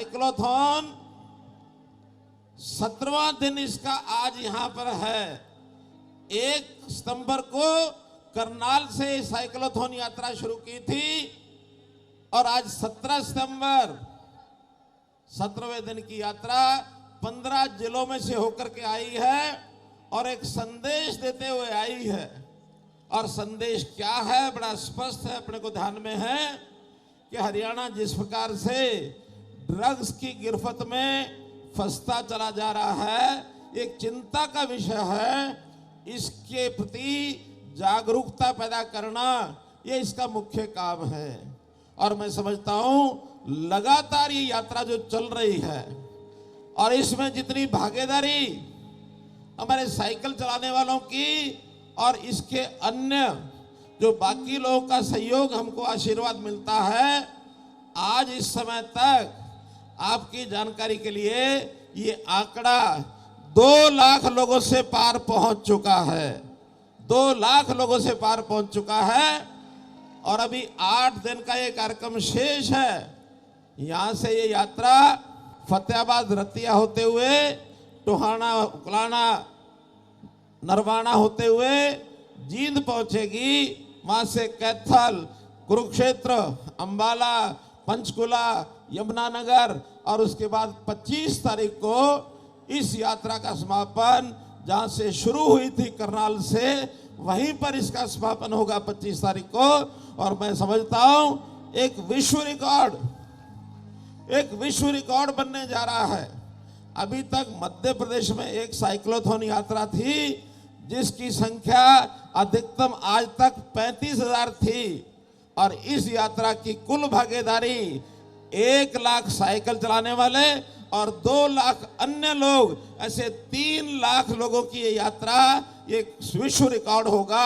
Cyclothon 17वां दिन इसका आज यहां पर है। 1 सितंबर को करनाल से साइक्लोथॉन यात्रा शुरू की थी और आज 17 सितंबर 17वें दिन की यात्रा 15 जिलों में से होकर के आई है और एक संदेश देते हुए आई है। और संदेश क्या है? बड़ा स्पष्ट है, अपने को ध्यान में है कि हरियाणा जिस प्रकार से ड्रग्स की गिरफ्त में फंसता चला जा रहा है, एक चिंता का विषय है। इसके प्रति जागरूकता पैदा करना ये इसका मुख्य काम है। और मैं समझता हूं लगातार ये यात्रा जो चल रही है और इसमें जितनी भागीदारी हमारे साइकिल चलाने वालों की और इसके अन्य जो बाकी लोगों का सहयोग हमको आशीर्वाद मिलता है, आज इस समय तक आपकी जानकारी के लिए ये आंकड़ा 2 लाख लोगों से पार पहुंच चुका है। 2 लाख लोगों से पार पहुंच चुका है और अभी 8 दिन का ये कार्यक्रम शेष है। यहां से ये यात्रा फतेहाबाद रतिया होते हुए टोहाना, उकलाना, नरवाना होते हुए जींद पहुंचेगी। वहां से कैथल, कुरुक्षेत्र, अंबाला, पंचकुला, यमुनानगर और उसके बाद 25 तारीख को इस यात्रा का समापन जहां से शुरू हुई थी करनाल से, वहीं पर इसका समापन होगा 25 तारीख को। और मैं समझता हूं एक विश्व रिकॉर्ड बनने जा रहा है। अभी तक मध्य प्रदेश में एक साइक्लोथॉन यात्रा थी जिसकी संख्या अधिकतम आज तक 35,000 थी और इस यात्रा की कुल भागीदारी 1 लाख साइकिल चलाने वाले और 2 लाख अन्य लोग, ऐसे 3 लाख लोगों की ये यात्रा एक विश्व रिकॉर्ड होगा।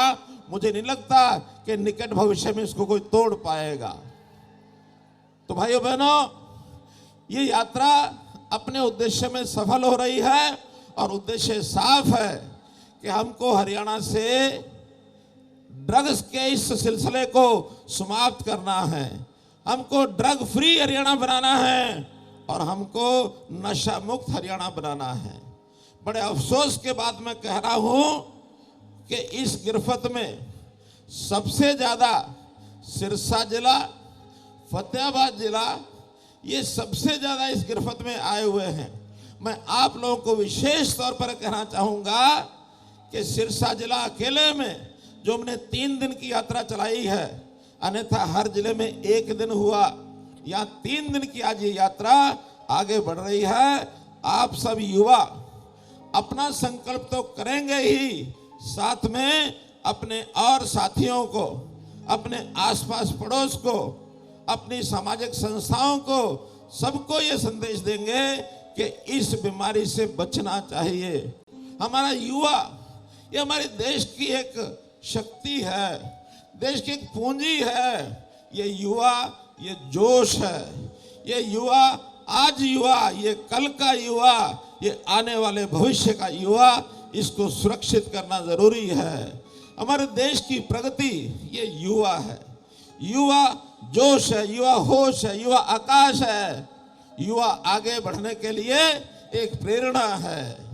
मुझे नहीं लगता कि निकट भविष्य में इसको कोई तोड़ पाएगा। तो भाइयों बहनों, ये यात्रा अपने उद्देश्य में सफल हो रही है और उद्देश्य साफ है कि हमको हरियाणा से ड्रग्स के इस सिलसिले को समाप्त करना है। हमको ड्रग फ्री हरियाणा बनाना है और हमको नशा मुक्त हरियाणा बनाना है। बड़े अफसोस के बाद मैं कह रहा हूं कि इस गिरफ्त में सबसे ज्यादा सिरसा जिला, फतेहाबाद जिला, ये सबसे ज्यादा इस गिरफ्त में आए हुए हैं। मैं आप लोगों को विशेष तौर पर कहना चाहूंगा कि सिरसा जिला अकेले में जो हमने 3 दिन की यात्रा चलाई है, अन्यथा हर जिले में 1 दिन हुआ, या 3 दिन की आज ये यात्रा आगे बढ़ रही है। आप सब युवा अपना संकल्प तो करेंगे ही, साथ में अपने और साथियों को, अपने आसपास पड़ोस को, अपनी सामाजिक संस्थाओं को, सबको ये संदेश देंगे कि इस बीमारी से बचना चाहिए। हमारा युवा ये हमारे देश की एक शक्ति है, देश की एक पूंजी है। ये युवा, ये जोश है। ये युवा, आज युवा, ये कल का युवा, ये आने वाले भविष्य का युवा, इसको सुरक्षित करना जरूरी है। हमारे देश की प्रगति ये युवा है। युवा जोश है, युवा होश है, युवा आकाश है। युवा आगे बढ़ने के लिए एक प्रेरणा है।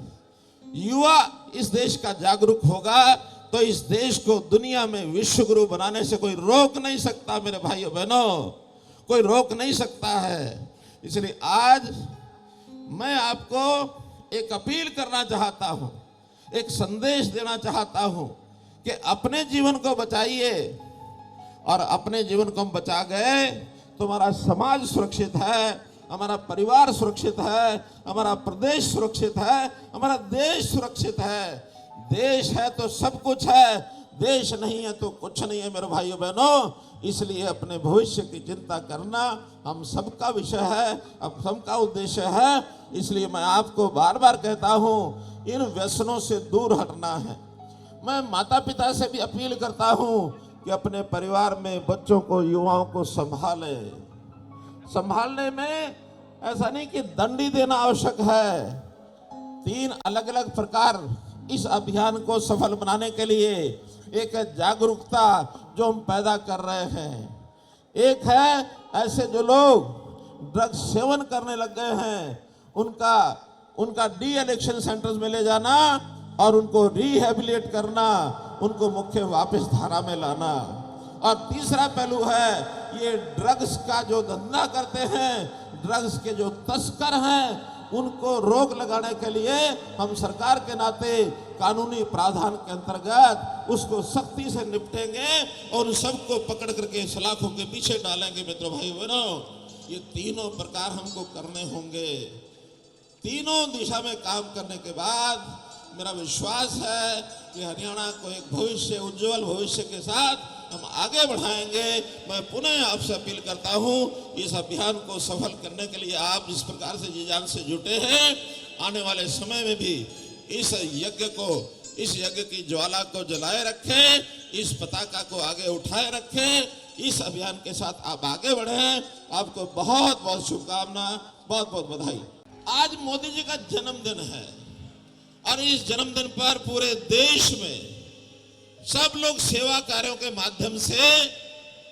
युवा इस देश का जागरूक होगा तो इस देश को दुनिया में विश्व गुरु बनाने से कोई रोक नहीं सकता। मेरे भाइयों बहनों, कोई रोक नहीं सकता है। इसलिए आज मैं आपको एक अपील करना चाहता हूं, एक संदेश देना चाहता हूं कि अपने जीवन को बचाइए, और अपने जीवन को हम बचा गए तो हमारा समाज सुरक्षित है, हमारा परिवार सुरक्षित है, हमारा प्रदेश सुरक्षित है, हमारा देश सुरक्षित है। देश है तो सब कुछ है, देश नहीं है तो कुछ नहीं है। मेरे भाइयों बहनों, इसलिए अपने भविष्य की चिंता करना हम सबका विषय है, अब सबका उद्देश्य है। इसलिए मैं आपको बार बार कहता हूं, इन व्यसनों से दूर हटना है। मैं माता पिता से भी अपील करता हूं कि अपने परिवार में बच्चों को, युवाओं को संभालने में ऐसा नहीं कि दंड ही देना आवश्यक है। 3 अलग अलग प्रकार इस अभियान को सफल बनाने के लिए, एक है जागरूकता जो हम पैदा कर रहे हैं, एक है ऐसे जो लोग ड्रग्स सेवन करने लग गए हैं उनका डी एडिक्शन सेंटर्स में ले जाना और उनको रिहेबिलिटेट करना, उनको मुख्य वापस धारा में लाना। और तीसरा पहलू है ये ड्रग्स का जो धंधा करते हैं, ड्रग्स के जो तस्कर हैं, उनको रोक लगाने के लिए हम सरकार के नाते कानूनी प्रावधान के अंतर्गत उसको सख्ती से निपटेंगे और उन सबको पकड़ करके सलाखों के पीछे डालेंगे। मित्रों भाई बहनों, ये तीनों प्रकार हमको करने होंगे। तीनों दिशा में काम करने के बाद मेरा विश्वास है कि हरियाणा को एक भविष्य, उज्जवल भविष्य के साथ हम आगे बढ़ाएंगे। मैं पुनः आपसे अपील करता हूं, इस अभियान को सफल करने के लिए आप जिस प्रकार से जी जान से जुटे हैं, आने वाले समय में भी इस यज्ञ की ज्वाला को जलाए रखें, इस पताका को आगे उठाए रखें, इस अभियान के साथ आप आगे बढ़ें। आपको बहुत बहुत शुभकामना, बहुत बहुत बधाई। आज मोदी जी का जन्मदिन है और इस जन्मदिन पर पूरे देश में सब लोग सेवा कार्यों के माध्यम से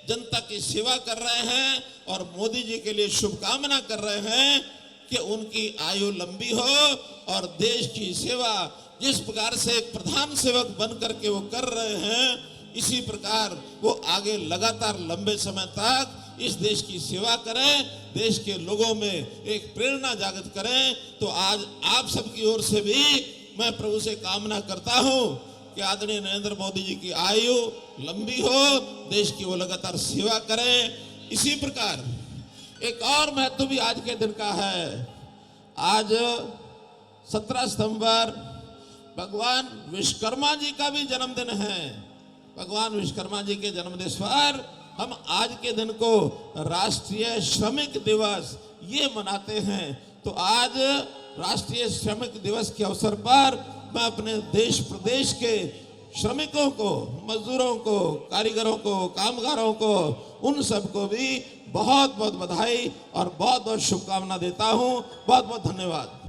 जनता की सेवा कर रहे हैं और मोदी जी के लिए शुभकामना कर रहे हैं कि उनकी आयु लंबी हो और देश की सेवा जिस प्रकार से एक प्रधान सेवक बन करके वो कर रहे हैं, इसी प्रकार वो आगे लगातार लंबे समय तक इस देश की सेवा करें, देश के लोगों में एक प्रेरणा जागृत करें। तो आज आप सबकी ओर से भी मैं प्रभु से कामना करता हूं कि आदरणीय नरेंद्र मोदी जी की आयु लंबी हो, देश की वो लगातार सेवा करें। इसी प्रकार एक और महत्व भी आज के दिन का है। आज 17 सितंबर भगवान विश्वकर्मा जी का भी जन्मदिन है। भगवान विश्वकर्मा जी के जन्मदिन पर हम आज के दिन को राष्ट्रीय श्रमिक दिवस ये मनाते हैं। तो आज राष्ट्रीय श्रमिक दिवस के अवसर पर मैं अपने देश प्रदेश के श्रमिकों को, मजदूरों को, कारीगरों को, कामगारों को, उन सबको भी बहुत बहुत बधाई और बहुत बहुत शुभकामना देता हूं। बहुत बहुत धन्यवाद।